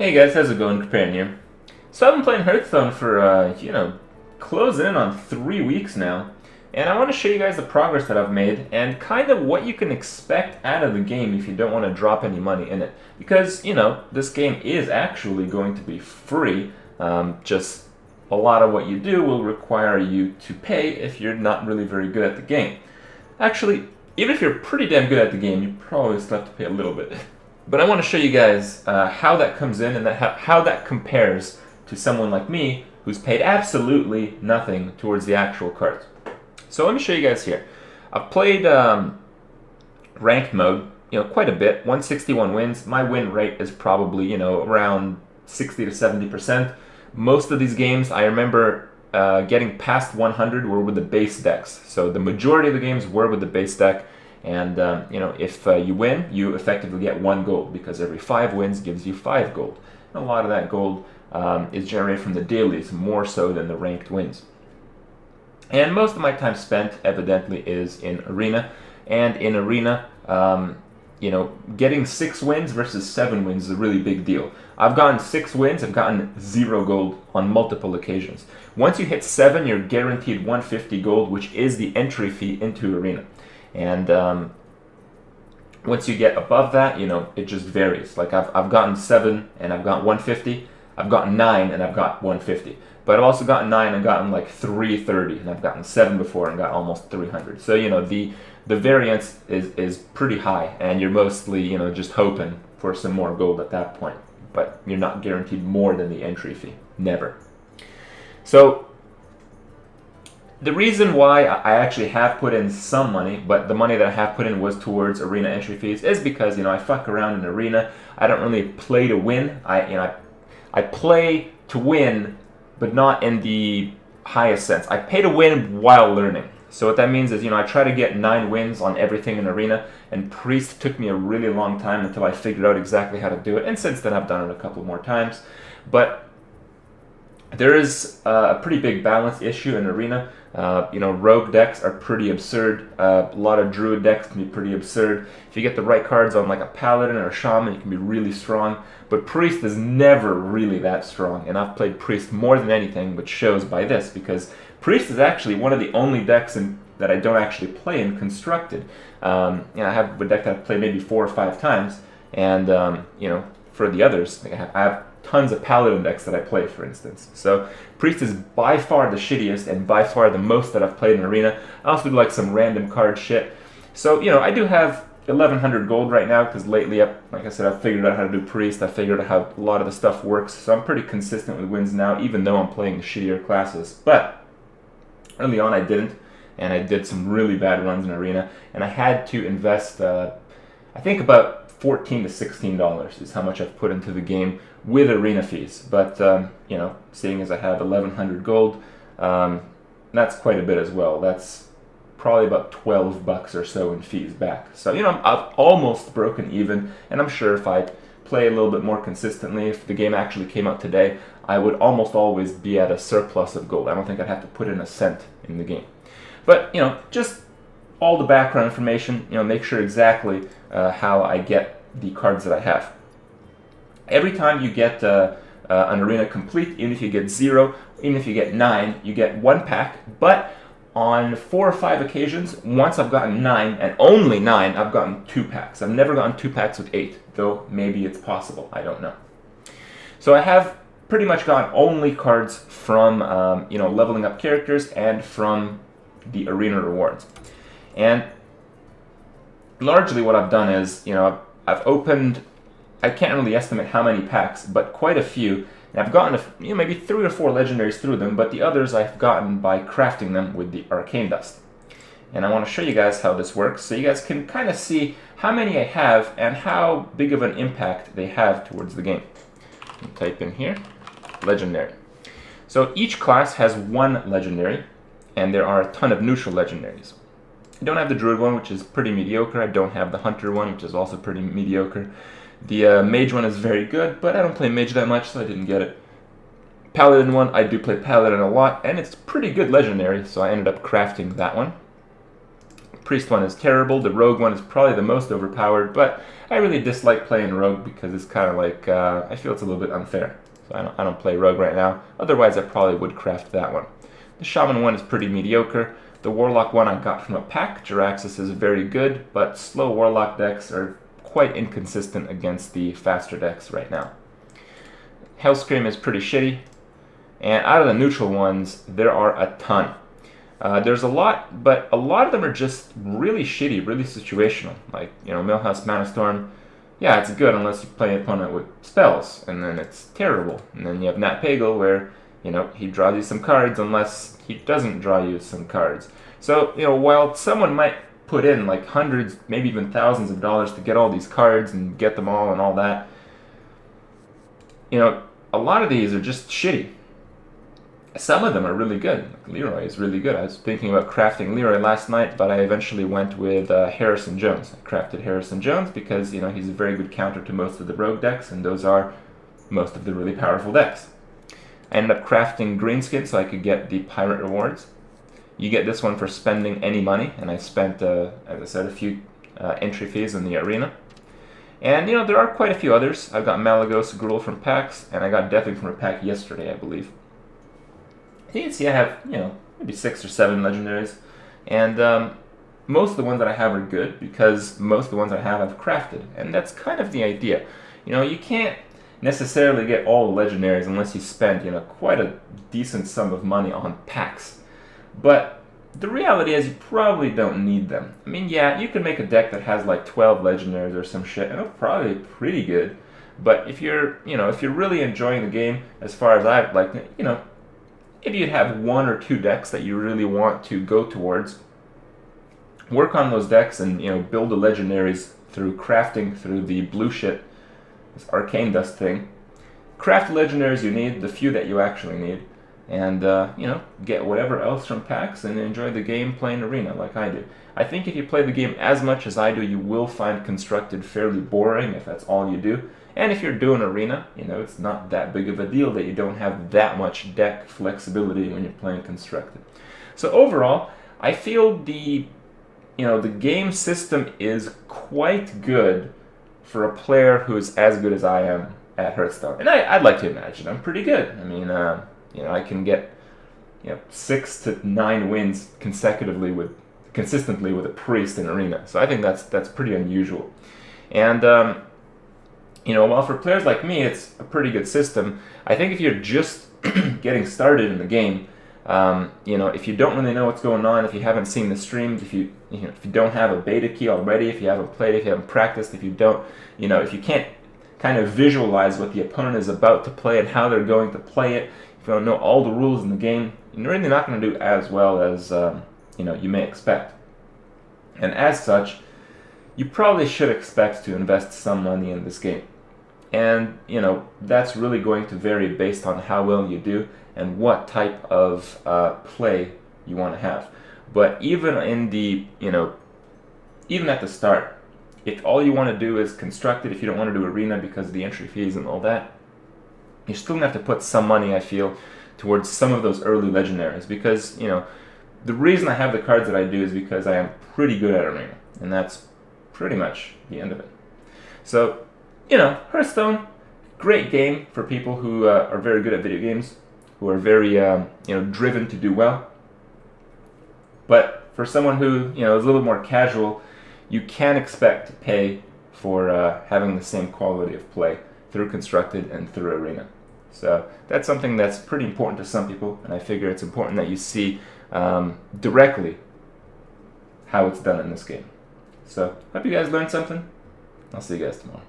Hey guys, how's it going? Comparing here. So I've been playing Hearthstone for, closing in on 3 weeks now. And I want to show you guys the progress that I've made and kind of what you can expect out of the game if you don't want to drop any money in it. Because, this game is actually going to be free. Just a lot of what you do will require you to pay if you're not really very good at the game. Actually, even if you're pretty damn good at the game, you probably still have to pay a little bit. But I want to show you guys how that comes in and how that compares to someone like me who's paid absolutely nothing towards the actual cards. So let me show you guys here. I've played ranked mode, quite a bit. 161 wins. My win rate is probably, around 60 to 70%. Most of these games, I remember getting past 100 were with the base decks. So the majority of the games were with the base deck. And, if you win, you effectively get 1 gold because every 5 wins gives you 5 gold. And a lot of that gold is generated from the dailies, more so than the ranked wins. And most of my time spent, evidently, is in Arena. And in Arena, getting 6 wins versus 7 wins is a really big deal. I've gotten 6 wins, I've gotten 0 gold on multiple occasions. Once you hit 7, you're guaranteed 150 gold, which is the entry fee into Arena. And once you get above that, it just varies. Like I've gotten 7 and I've got 150. I've gotten 9 and I've got 150. But I've also gotten 9 and gotten like 330, and I've gotten 7 before and got almost 300. So the variance is pretty high, and you're mostly just hoping for some more gold at that point. But you're not guaranteed more than the entry fee. Never. So the reason why I actually have put in some money, but the money that I have put in was towards Arena entry fees, is because I fuck around in Arena. I don't really play to win. I play to win, but not in the highest sense. I pay to win while learning. So what that means is I try to get 9 wins on everything in Arena, and Priest took me a really long time until I figured out exactly how to do it. And since then I've done it a couple more times, but there is a pretty big balance issue in Arena. Rogue decks are pretty absurd. A lot of Druid decks can be pretty absurd. If you get the right cards on like a Paladin or a Shaman, you can be really strong. But Priest is never really that strong, and I've played Priest more than anything, which shows by this, because Priest is actually one of the only decks that I don't actually play in Constructed. I have a deck that I've played maybe 4 or 5 times, and for the others, I have tons of Paladin decks that I play, for instance. So Priest is by far the shittiest and by far the most that I've played in Arena. I also do like some random card shit. So, I do have 1100 gold right now because lately, like I said, I've figured out how to do Priest. I figured out how a lot of the stuff works. So I'm pretty consistent with wins now, even though I'm playing the shittier classes. But early on I didn't, and I did some really bad runs in Arena, and I had to invest, I think about $14 to $16 is how much I've put into the game with Arena fees. But, seeing as I have 1100 gold, that's quite a bit as well. That's probably about $12 or so in fees back. So, I've almost broken even, and I'm sure if I play a little bit more consistently, if the game actually came out today, I would almost always be at a surplus of gold. I don't think I'd have to put in a cent in the game. But, just all the background information, make sure exactly how I get the cards that I have. Every time you get an Arena complete, even if you get 0, even if you get 9, you get 1 pack, but on 4 or 5 occasions, once I've gotten 9, and only 9, I've gotten 2 packs. I've never gotten 2 packs with 8, though maybe it's possible, I don't know. So I have pretty much gotten only cards from, leveling up characters and from the Arena rewards. And largely what I've done is, I've opened, I can't really estimate how many packs, but quite a few. And I've gotten maybe 3 or 4 legendaries through them, but the others I've gotten by crafting them with the Arcane Dust. And I want to show you guys how this works, so you guys can kind of see how many I have and how big of an impact they have towards the game. Type in here, legendary. So each class has 1 legendary, and there are a ton of neutral legendaries. I don't have the Druid one, which is pretty mediocre. I don't have the Hunter one, which is also pretty mediocre. The Mage one is very good, but I don't play Mage that much, so I didn't get it. Paladin one, I do play Paladin a lot, and it's pretty good legendary, so I ended up crafting that one. Priest one is terrible. The Rogue one is probably the most overpowered, but I really dislike playing Rogue because it's kind of like, I feel it's a little bit unfair. So I don't play Rogue right now. Otherwise, I probably would craft that one. The Shaman one is pretty mediocre. The Warlock one I got from a pack. Jaraxxus is very good, but slow Warlock decks are quite inconsistent against the faster decks right now. Hellscream is pretty shitty. And out of the neutral ones, there are a ton. There's a lot, but a lot of them are just really shitty, really situational. Like, Millhouse Manastorm, yeah, it's good unless you play an opponent with spells, and then it's terrible. And then you have Nat Pagle where, he draws you some cards unless he doesn't draw you some cards. So, while someone might put in like hundreds, maybe even thousands of dollars to get all these cards and get them all and all that, a lot of these are just shitty. Some of them are really good. Like Leroy is really good. I was thinking about crafting Leroy last night, but I eventually went with Harrison Jones. I crafted Harrison Jones because, he's a very good counter to most of the rogue decks, and those are most of the really powerful decks. I ended up crafting Greenskin so I could get the Pirate rewards. You get this one for spending any money, and I spent, as I said, a few entry fees in the arena. And, there are quite a few others. I've got Malagos Gruul from packs, and I got Deathwing from a pack yesterday, I believe. You can see I have, maybe 6 or 7 legendaries, and most of the ones that I have are good because most of the ones I have I've crafted, and that's kind of the idea. You can't necessarily get all the legendaries unless you spend, quite a decent sum of money on packs. But the reality is you probably don't need them. I mean, yeah, you can make a deck that has like 12 legendaries or some shit, and it'll probably be pretty good. But if you're, if you're really enjoying the game, as far as I've like, maybe you'd have 1 or 2 decks that you really want to go towards. Work on those decks and, build the legendaries through crafting through the blue shit, this arcane dust thing. Craft the legendaries you need, the few that you actually need, and, get whatever else from packs and enjoy the game playing arena like I do. I think if you play the game as much as I do, you will find Constructed fairly boring if that's all you do. And if you're doing arena, it's not that big of a deal that you don't have that much deck flexibility when you're playing Constructed. So overall, I feel the game system is quite good for a player who is as good as I am at Hearthstone. And I'd like to imagine I'm pretty good. I mean, I can get 6 to 9 wins consistently with a priest in arena. So I think that's pretty unusual. And while for players like me, it's a pretty good system. I think if you're just getting started in the game, if you don't really know what's going on, if you haven't seen the streams, if you don't have a beta key already, if you haven't played, if you haven't practiced, if you don't, if you can't kind of visualize what the opponent is about to play and how they're going to play it, if you don't know all the rules in the game, you're really not going to do as well as you may expect. And as such, you probably should expect to invest some money in this game. And, that's really going to vary based on how well you do and what type of play you want to have. But even in the, even at the start, if all you want to do is Constructed, if you don't want to do arena because of the entry fees and all that, you're still going to have to put some money, I feel, towards some of those early legendaries. Because, the reason I have the cards that I do is because I am pretty good at arena. And that's pretty much the end of it. So, Hearthstone, great game for people who are very good at video games, who are very, driven to do well. But for someone who, is a little more casual, you can expect to pay for having the same quality of play through Constructed and through Arena. So that's something that's pretty important to some people, and I figure it's important that you see directly how it's done in this game. So hope you guys learned something. I'll see you guys tomorrow.